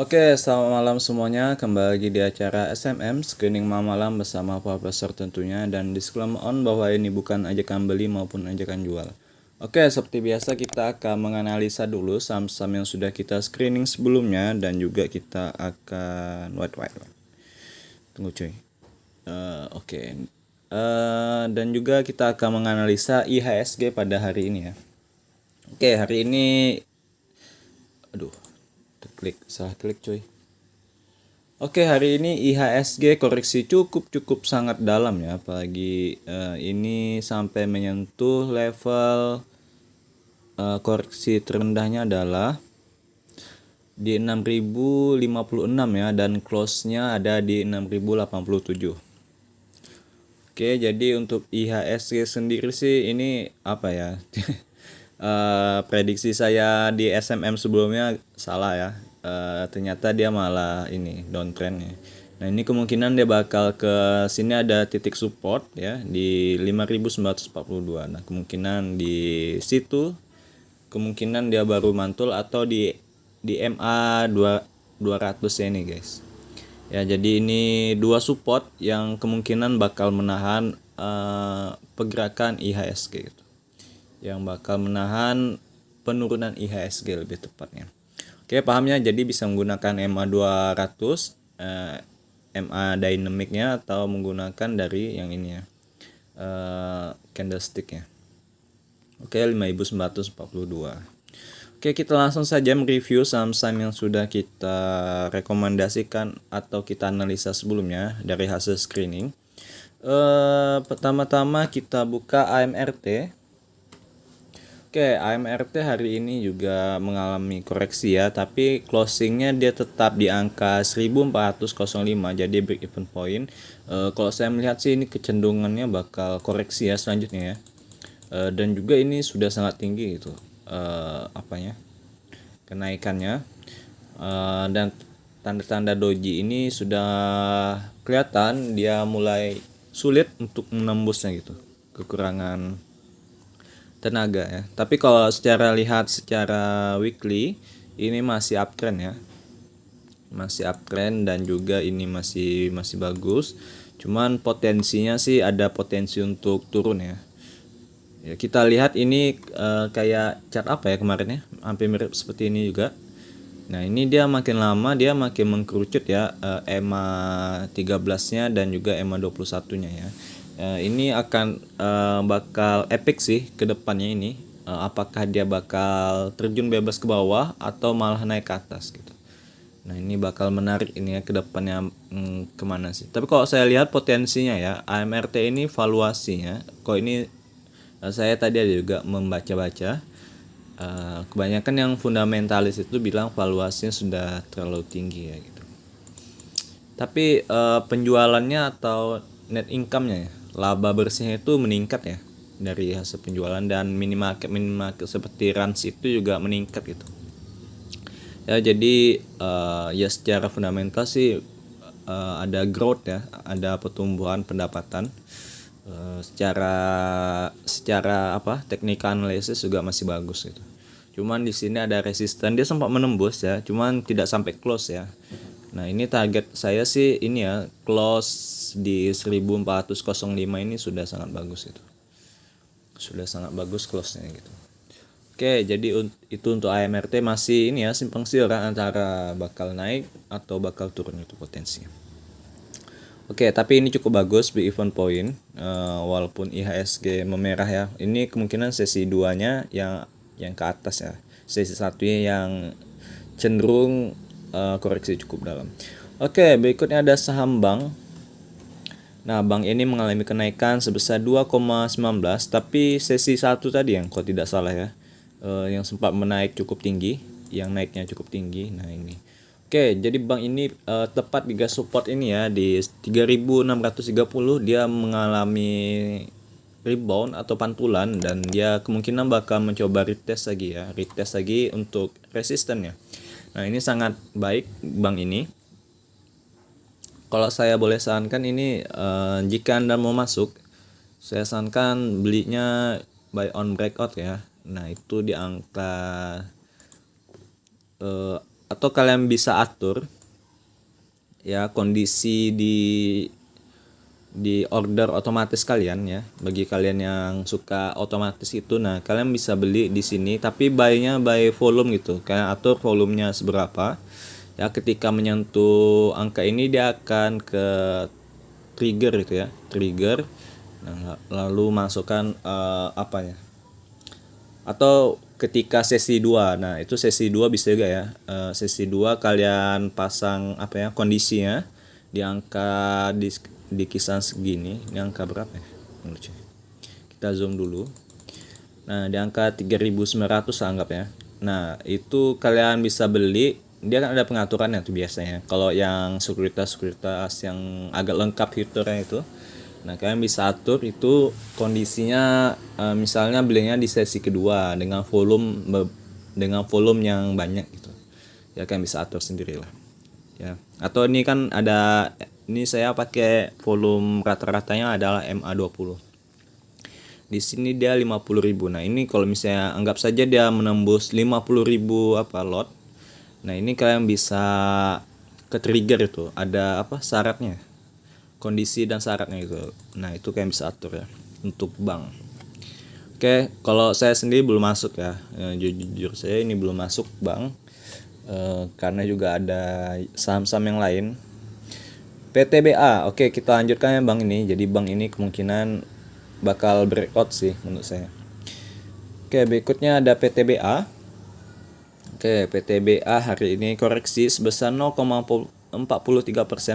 Oke, selamat malam semuanya. Kembali lagi di acara SMM Screening Malam bersama Profesor tentunya, dan disclaimer on bahwa ini bukan ajakan beli maupun ajakan jual. Oke, seperti biasa kita akan menganalisa dulu saham-saham yang sudah kita screening sebelumnya, dan juga kita akan tunggu cuy. Oke. Dan juga kita akan menganalisa IHSG pada hari ini ya. Oke, hari ini aduh, salah klik cuy. Oke, hari ini IHSG koreksi cukup sangat dalam ya, apalagi ini sampai menyentuh level koreksi terendahnya adalah di 6056 ya, dan close-nya ada di 6087. Oke, jadi untuk IHSG sendiri sih ini apa ya? Prediksi saya di SMM sebelumnya salah ya. Ternyata dia malah ini downtrend ya. Nah, ini kemungkinan dia bakal ke sini, ada titik support ya di 5942. Nah, kemungkinan di situ kemungkinan dia baru mantul, atau di MA 200 ya ini guys. Ya, jadi ini dua support yang kemungkinan bakal menahan pergerakan IHSG gitu. Yang bakal menahan penurunan IHSG lebih tepatnya. Oke, pahamnya jadi bisa menggunakan MA 200, MA dynamicnya, atau menggunakan dari yang ini ya, candlestick ya. Oke, 5942. Oke, kita langsung saja mereview saham-saham yang sudah kita rekomendasikan atau kita analisa sebelumnya dari hasil screening. Pertama-tama kita buka AMRT. Oke, AMRT hari ini juga mengalami koreksi ya, tapi closingnya dia tetap di angka 1405, jadi break even point. Kalau saya melihat sih ini kecenderungannya bakal koreksi ya selanjutnya ya. Dan juga ini sudah sangat tinggi gitu kenaikannya. Dan tanda-tanda doji ini sudah kelihatan dia mulai sulit untuk menembusnya gitu, kekurangan tenaga ya. Tapi kalau secara weekly ini masih uptrend ya. Masih uptrend, dan juga ini masih bagus. Cuman potensinya sih ada potensi untuk turun ya. Ya, kita lihat ini kayak chart apa ya kemarin ya, hampir mirip seperti ini juga. Nah, ini dia makin lama dia makin mengkerucut ya, EMA 13-nya dan juga EMA 21-nya ya. Ini akan bakal epic sih ke depannya ini. Apakah dia bakal terjun bebas ke bawah atau malah naik ke atas gitu. Nah, ini bakal menarik ini ya ke depannya, kemana sih. Tapi kalau saya lihat potensinya ya, AMRT ini valuasinya, kok ini saya tadi ada juga membaca-baca, kebanyakan yang fundamentalis itu bilang valuasinya sudah terlalu tinggi ya gitu. Tapi penjualannya atau net income-nya ya, laba bersihnya itu meningkat ya dari hasil penjualan, dan minimarket seperti Rans itu juga meningkat gitu. Ya, jadi ya secara fundamental sih ada growth ya, ada pertumbuhan pendapatan. Secara apa, technical analysis juga masih bagus gitu. Cuman di sini ada resisten, dia sempat menembus ya, cuman tidak sampai close ya. Nah, ini target saya sih ini ya, close di 1405 ini sudah sangat bagus gitu. Sudah sangat bagus close-nya gitu. Oke, jadi itu untuk AMRT masih ini ya, simpang siur antara bakal naik atau bakal turun itu potensinya. Oke, tapi ini cukup bagus di event point, walaupun IHSG memerah ya. Ini kemungkinan sesi 2-nya yang ke atas ya. Sesi 1-nya yang cenderung koreksi cukup dalam. Oke, berikutnya ada saham bank. Nah, bank ini mengalami kenaikan sebesar 2,19, tapi sesi 1 tadi yang kalau tidak salah ya, yang sempat menaik cukup tinggi, yang naiknya cukup tinggi. Nah, ini. Oke, jadi bank ini tepat di gas support ini ya, di 3630 dia mengalami rebound atau pantulan, dan dia kemungkinan bakal mencoba retest lagi untuk resistennya. Nah, ini sangat baik bank ini. Kalau saya boleh sarankan ini, jika Anda mau masuk, saya sarankan belinya buy on breakout ya. Nah, itu di angka atau kalian bisa atur ya kondisi di order otomatis kalian ya. Bagi kalian yang suka otomatis itu, nah kalian bisa beli di sini, tapi buy-nya by volume gitu. Kalian atur volumenya seberapa. Ya, ketika menyentuh angka ini dia akan ke trigger gitu ya, trigger. Nah, lalu masukkan apa ya? Atau ketika sesi 2, nah itu sesi 2 bisa juga ya. Sesi 2 kalian pasang apa ya, kondisinya di angka di kisaran segini. Ini angka berapa ya? Kita zoom dulu. Nah, di angka 3900 anggap ya. Nah, itu kalian bisa beli. Dia kan ada pengaturannya tuh biasanya. Kalau yang sekuritas yang agak lengkap fiturnya itu, nah kalian bisa atur itu kondisinya, misalnya belinya di sesi kedua dengan volume yang banyak gitu. Ya kalian bisa atur sendiri lah. Ya. Atau ini kan ada, ini saya pakai volume rata-ratanya adalah MA20. Di sini dia 50.000. Nah, ini kalau misalnya anggap saja dia menembus 50.000 apa lot. Nah, ini kalian bisa ke trigger itu. Ada apa syaratnya? Kondisi dan syaratnya itu. Nah, itu kalian bisa atur ya untuk bank. Oke, kalau saya sendiri belum masuk ya. Jujur saya ini belum masuk bank. Karena juga ada saham-saham yang lain. PTBA. Oke, kita lanjutkan ya bank ini. Jadi bank ini kemungkinan bakal breakout sih menurut saya. Oke, berikutnya ada PTBA. Oke, PTBA hari ini koreksi sebesar 0,43%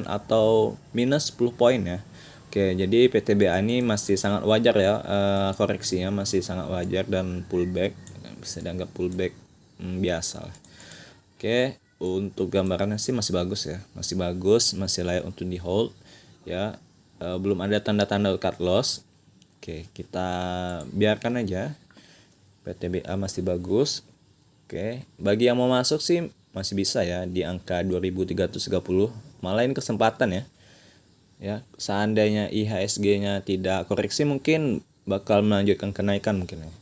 atau minus 10 poin ya. Oke, jadi PTBA ini masih sangat wajar ya, koreksinya masih sangat wajar dan pullback, bisa dianggap pullback biasa lah. Oke, untuk gambarannya sih masih bagus ya, masih layak untuk di hold ya. Belum ada tanda-tanda cut loss. Oke, kita biarkan aja. PTBA masih bagus. Oke, bagi yang mau masuk sih masih bisa ya di angka 2330. Malah ini kesempatan ya. Ya, seandainya IHSG-nya tidak koreksi mungkin bakal melanjutkan kenaikan mungkin ya.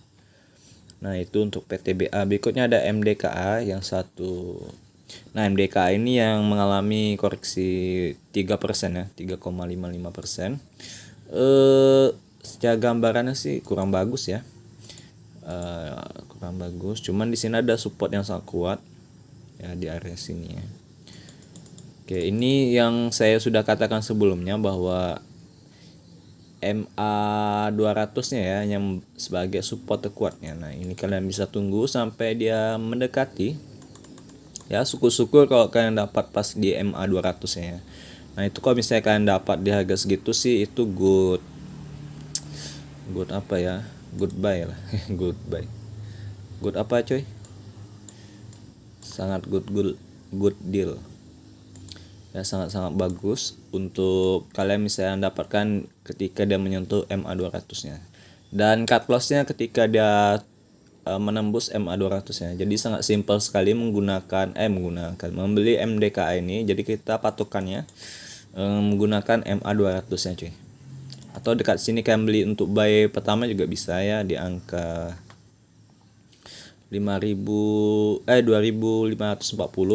Nah, itu untuk PTBA. Berikutnya ada MDKA yang satu. Nah, MDKA ini yang mengalami koreksi 3% ya, 3,55%. Secara gambarannya sih kurang bagus ya, kurang bagus. Cuman di sini ada support yang sangat kuat ya di area sini ya. Oke, ini yang saya sudah katakan sebelumnya bahwa MA 200-nya ya yang sebagai support terkuatnya. Nah, ini kalian bisa tunggu sampai dia mendekati. Ya, syukur-syukur kalau kalian dapat pas di MA 200-nya ya. Nah, itu kalau misalnya kalian dapat di harga segitu sih itu good apa ya, goodbye lah. Good apa coy, sangat good deal ya, sangat bagus untuk kalian misalnya dapatkan ketika dia menyentuh MA 200 nya, dan cut loss nya ketika dia menembus MA 200 nya. Jadi sangat simpel sekali membeli MDKA ini. Jadi kita patokannya menggunakan MA 200 nya cuy. Atau dekat sini kalian beli untuk buy pertama juga bisa ya di angka 2540.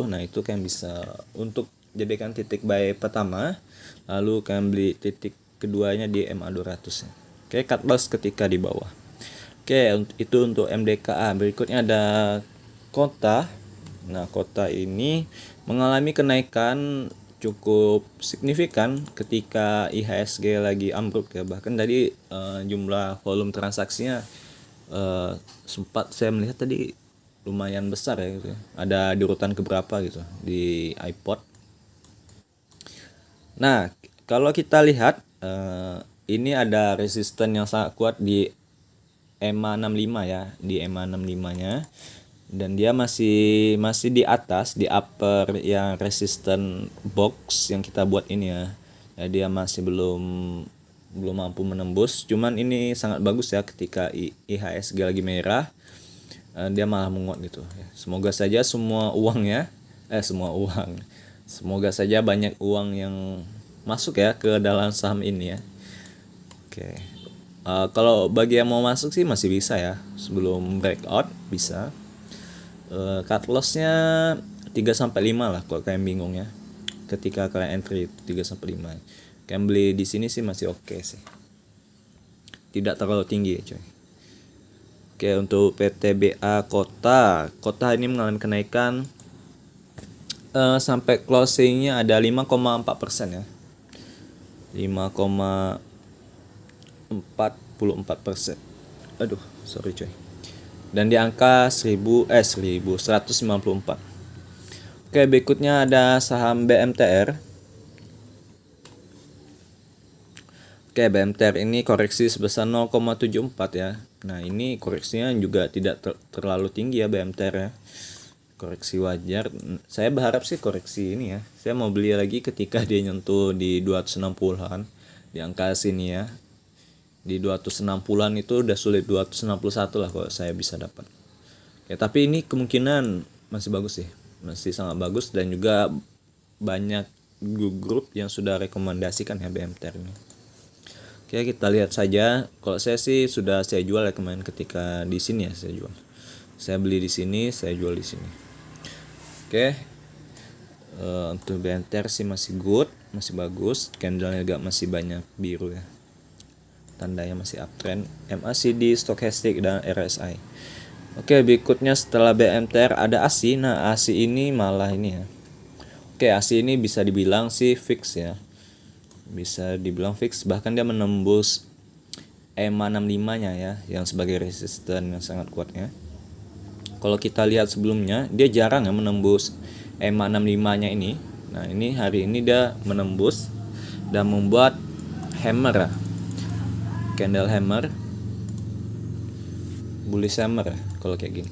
Nah, itu kalian bisa untuk jadikan titik buy pertama, lalu kalian beli titik keduanya di MA 200 ya. Oke, cut loss ketika di bawah. Oke, itu untuk MDKA. Berikutnya ada Kota. Nah, Kota ini mengalami kenaikan cukup signifikan ketika IHSG lagi ambruk ya. Bahkan tadi jumlah volume transaksinya sempat saya melihat tadi lumayan besar ya gitu. Ada di urutan keberapa gitu di iPod. Nah, kalau kita lihat ini ada resisten yang sangat kuat di EMA 65 ya, di EMA 65-nya. Dan dia masih di atas, di upper yang resisten box yang kita buat ini ya. Ya, dia masih belum mampu menembus. Cuman ini sangat bagus ya ketika IHSG lagi merah, dia malah menguat gitu ya. Semoga saja semoga saja banyak uang yang masuk ya ke dalam saham ini ya. Oke. Kalau bagi yang mau masuk sih masih bisa ya, sebelum breakout bisa. Cut loss-nya 3 sampai 5 lah kalau kalian bingung ya. Ketika kalian entry 3 sampai 5. Kalian beli di sini sih masih oke sih. Tidak terlalu tinggi ya, coy. Oke, untuk PTBA Kota ini mengalami kenaikan sampai closingnya ada 5,4% ya. 5,44%. Aduh, sorry coy. Dan di angka 1154. Oke, berikutnya ada saham BMTR. Oke, BMTR ini koreksi sebesar 0,74 ya. Nah, ini koreksinya juga tidak terlalu tinggi ya BMTR ya. Koreksi wajar. Saya berharap sih koreksi ini ya. Saya mau beli lagi ketika dia nyentuh di 260-an. Di angka sini ya. Di 260-an itu udah sulit, 261 lah kalau saya bisa dapat. Ya, tapi ini kemungkinan masih bagus sih. Masih sangat bagus dan juga banyak grup yang sudah rekomendasikan ya BMTR ini. Oke, kita lihat saja. Kalau saya sih sudah saya jual ya kemarin ketika di sini ya saya jual. Saya beli di sini, saya jual di sini. Oke. Untuk BMTR sih masih good, masih bagus. Candlenya juga masih banyak biru ya. Tandanya masih uptrend. MACD, Stochastic dan RSI. Oke, berikutnya setelah BMTR ada ASI. Nah, ASI ini malah ini ya. Oke, ASI ini bisa dibilang sih fix ya. Bisa dibilang fix, bahkan dia menembus EMA 65-nya ya, yang sebagai resisten yang sangat kuatnya. Kalau kita lihat sebelumnya, dia jarang ya menembus EMA 65-nya ini. Nah, ini hari ini dia menembus dan membuat hammer ya. Candle hammer, bullish hammer ya kalau kayak gini.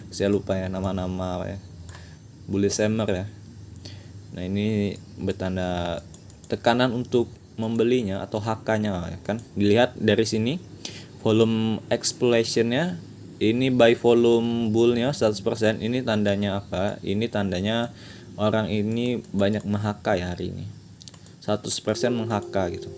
Saya lupa ya nama-nama ya. Bullish hammer ya. Nah, ini bertanda tekanan untuk membelinya atau HK-nya ya kan. Dilihat dari sini volume exploration-nya ini buy volume bull-nya 100%. Ini tandanya apa? Ini tandanya orang ini banyak meng-HK ya hari ini. 100% meng-HK gitu.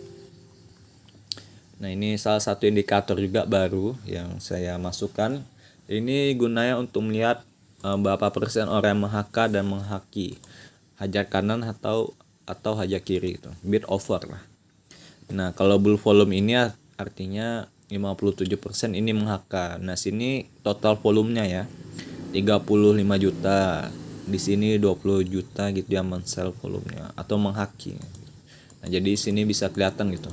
Nah, ini salah satu indikator juga baru yang saya masukkan. Ini gunanya untuk melihat berapa persen orang yang meng-HK dan menghaki. Hajar kanan atau hajar kiri gitu. Bid over lah. Nah, kalau bull volume ini artinya 57% ini meng-HK. Nah, sini total volumenya ya 35 juta. Di sini 20 juta gitu ya men-sell volumenya atau menghaki. Nah, jadi sini bisa kelihatan gitu.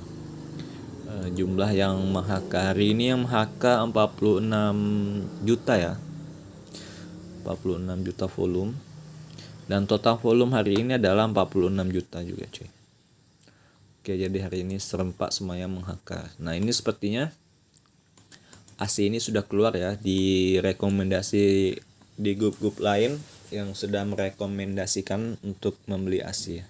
Jumlah yang meng-HK hari ini yang meng-HK 46 juta ya. 46 juta volume. Dan total volume hari ini adalah 46 juta juga cuy. Oke, jadi hari ini serempak semuanya meng-HK. Nah, ini sepertinya ASI ini sudah keluar ya di rekomendasi di grup-grup lain yang sudah merekomendasikan untuk membeli ASI ya.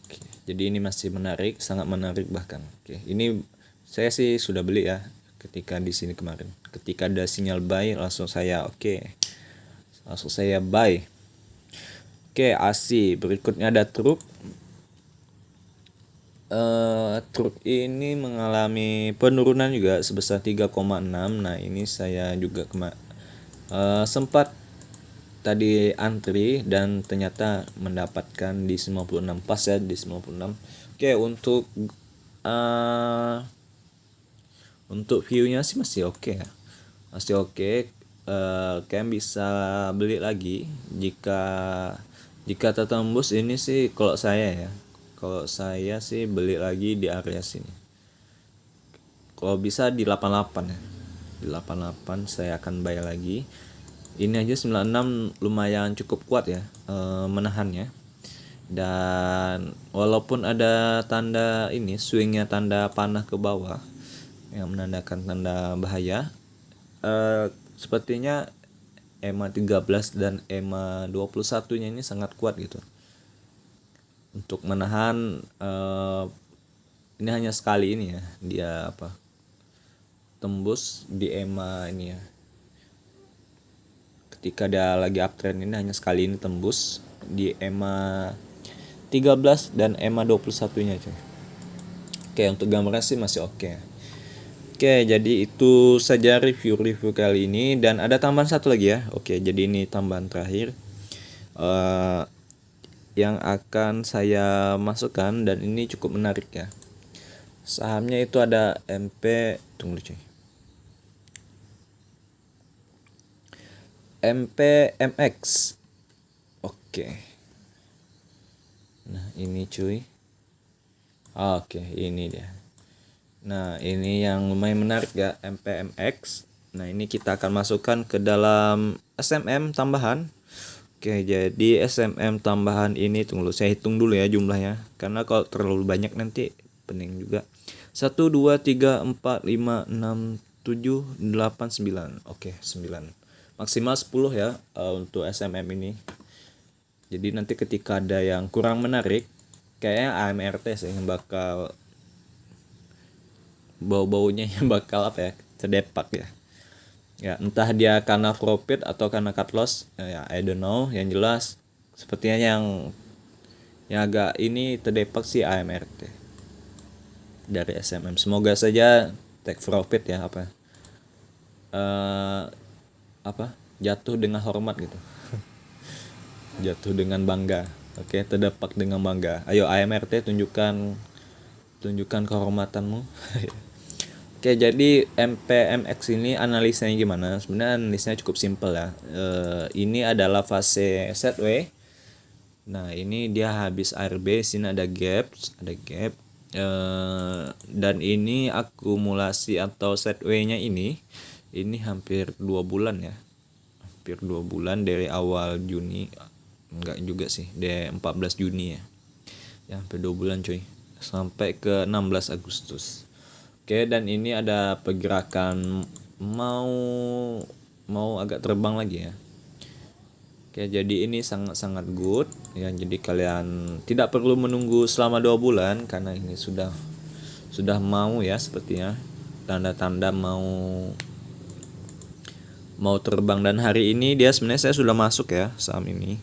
Oke, jadi ini masih menarik, sangat menarik bahkan. Oke, ini saya sih sudah beli ya ketika di sini kemarin. Ketika ada sinyal buy langsung saya langsung saya buy. Oke, ASI. Berikutnya ada truk. Truk ini mengalami penurunan juga sebesar 3,6. Nah, ini saya juga sempat tadi antri dan ternyata mendapatkan di 96 pas ya, di 96. Oke, untuk view-nya sih masih oke ya. Masih oke. Kalian bisa beli lagi jika tertembus ini sih kalau saya sih beli lagi di area sini. Kalau bisa di 88 ya. Di 88 saya akan buy lagi. Ini aja 96 lumayan cukup kuat ya menahannya. Dan walaupun ada tanda ini swingnya tanda panah ke bawah yang menandakan tanda bahaya, sepertinya EMA 13 dan EMA 21-nya ini sangat kuat gitu. Untuk menahan ini hanya sekali ini ya. Dia tembus di EMA ini ya. Ketika dia lagi uptrend ini hanya sekali ini tembus di EMA 13 dan EMA 21-nya cuy. Oke, untuk gambarnya sih masih oke. Oke, jadi itu saja review kali ini dan ada tambahan satu lagi ya. Oke, jadi ini tambahan terakhir. eh, yang akan saya masukkan, dan ini cukup menarik ya. Sahamnya itu ada tunggu cuy. MPMX. Oke. Nah, ini cuy. Oke, ini dia. Nah, ini yang lumayan menarik ya, MPMX. Nah, ini kita akan masukkan ke dalam SMM tambahan. Oke, jadi SMM tambahan ini, tunggu saya hitung dulu ya jumlahnya. Karena kalau terlalu banyak nanti pening juga. 1, 2, 3, 4, 5, 6, 7, 8, 9. Oke, 9. Maksimal 10 ya untuk SMM ini. Jadi nanti ketika ada yang kurang menarik, kayaknya AMRT sih yang bakal bau-baunya yang bakal apa ya, terdepak ya. Ya, entah dia karena profit atau karena cut loss, ya I don't know. Yang jelas sepertinya yang agak ini terdepak sih AMRT dari SMM. Semoga saja take profit ya, apa jatuh dengan hormat gitu. Jatuh dengan bangga. Oke, terdepak dengan bangga. Ayo AMRT, tunjukkan kehormatanmu. Oke, jadi MPMX ini analisanya gimana? Sebenarnya analisanya cukup simpel ya. Ini adalah fase sideways. Nah, ini dia habis ARB, sini ada gap. Dan ini akumulasi atau sideways-nya ini hampir 2 bulan ya. Hampir 2 bulan dari awal Juni. Enggak juga sih, dari 14 Juni ya. Ya, hampir 2 bulan cuy. Sampai ke 16 Agustus. Oke, dan ini ada pergerakan mau agak terbang lagi ya. Oke, jadi ini sangat-sangat good ya. Jadi kalian tidak perlu menunggu selama 2 bulan karena ini sudah mau ya, sepertinya tanda-tanda mau terbang. Dan hari ini dia sebenarnya saya sudah masuk ya saham ini.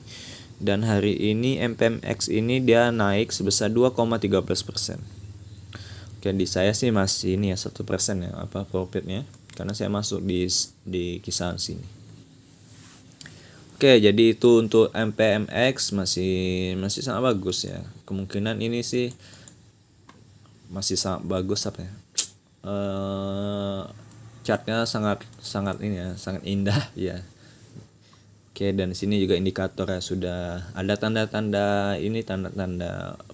Dan hari ini MPMX ini dia naik sebesar 2,13%. Oke, di saya sih masih ini ya 1% ya profitnya, karena saya masuk di kisaran sini. Oke, jadi itu untuk MPMX masih sangat bagus ya. Kemungkinan ini sih masih sangat bagus chartnya sangat ini ya, sangat indah ya. Oke, dan di sini juga indikator ya, sudah ada tanda-tanda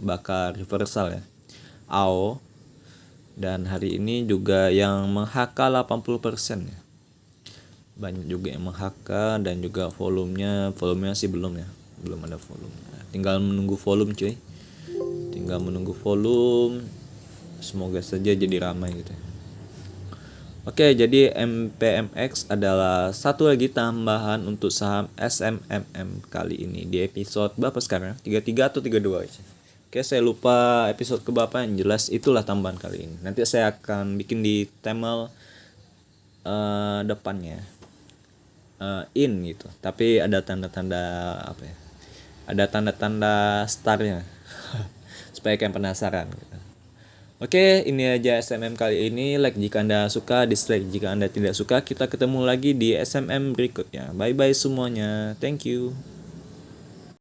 bakal reversal ya. AO. Dan hari ini juga yang meng-HK 80% ya. Banyak juga yang meng-HK, dan juga volumenya sih belum ya. Belum ada volume. Tinggal menunggu volume cuy. Semoga saja jadi ramai gitu ya. Oke, jadi MPMX adalah satu lagi tambahan untuk saham SMMM kali ini. Di episode berapa sekarang? 33 atau 32? Oke, saya lupa episode keberapa, yang jelas itulah tambahan kali ini. Nanti saya akan bikin di thumbnail depannya. In gitu. Tapi ada tanda-tanda apa ya? Ada tanda-tanda starnya. Supaya kalian penasaran gitu. Oke, ini aja SMM kali ini. Like jika Anda suka, dislike jika Anda tidak suka. Kita ketemu lagi di SMM berikutnya. Bye bye semuanya. Thank you.